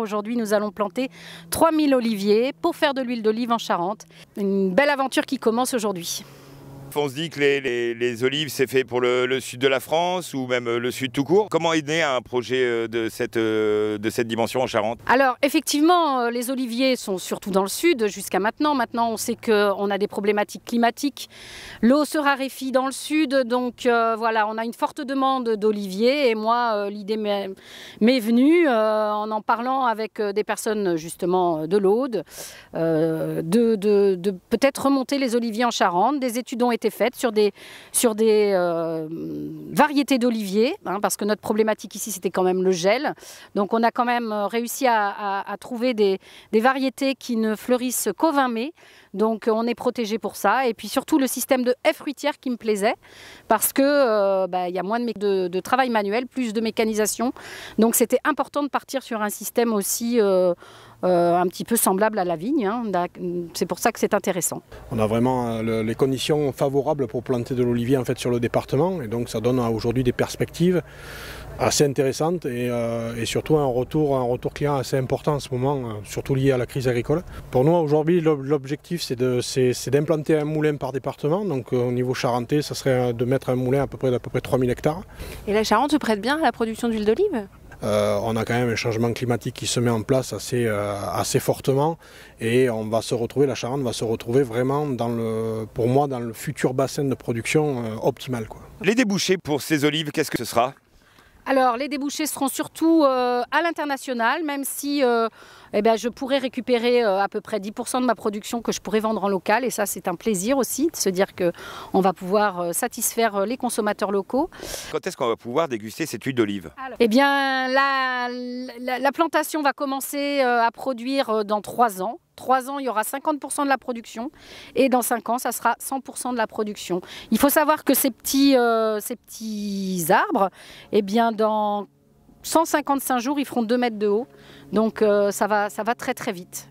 Aujourd'hui, nous allons planter 3000 oliviers pour faire de l'huile d'olive en Charente. Une belle aventure qui commence aujourd'hui. On se dit que les olives, c'est fait pour le sud de la France ou même le sud tout court. Comment est né un projet de cette dimension en Charente? Alors effectivement, les oliviers sont surtout dans le sud jusqu'à maintenant. Maintenant, on sait qu'on a des problématiques climatiques. L'eau se raréfie dans le sud, donc voilà, on a une forte demande d'oliviers. Et moi, l'idée m'est venue en parlant avec des personnes justement de l'Aude, de peut-être remonter les oliviers en Charente. Des études ont été faites sur des variétés d'oliviers, hein, parce que notre problématique ici c'était quand même le gel. Donc on a quand même réussi à trouver des variétés qui ne fleurissent qu'au 20 mai. Donc on est protégé pour ça. Et puis surtout le système de haie fruitière qui me plaisait, parce que y a moins de travail manuel, plus de mécanisation. Donc c'était important de partir sur un système aussi un petit peu semblable à la vigne, hein. C'est pour ça que c'est intéressant. On a vraiment les conditions favorables pour planter de l'olivier en fait sur le département, et donc ça donne aujourd'hui des perspectives assez intéressantes et surtout un retour client assez important en ce moment, surtout lié à la crise agricole. Pour nous aujourd'hui l'objectif c'est d'implanter un moulin par département, donc au niveau charentais ça serait de mettre un moulin à peu près 3000 hectares. Et la Charente se prête bien à la production d'huile d'olive ? On a quand même un changement climatique qui se met en place assez fortement, et la Charente va se retrouver vraiment pour moi dans le futur bassin de production optimal, quoi. Les débouchés pour ces olives, qu'est-ce que ce sera? Alors les débouchés seront surtout à l'international, même si je pourrais récupérer à peu près 10% de ma production que je pourrais vendre en local, et ça c'est un plaisir aussi de se dire qu'on va pouvoir satisfaire les consommateurs locaux. Quand est-ce qu'on va pouvoir déguster cette huile d'olive? Eh bien la plantation va commencer à produire dans 3 ans. 3 ans, il y aura 50% de la production, et dans 5 ans, ça sera 100% de la production. Il faut savoir que ces petits arbres, eh bien, dans 155 jours, ils feront 2 mètres de haut. Donc ça va très très vite.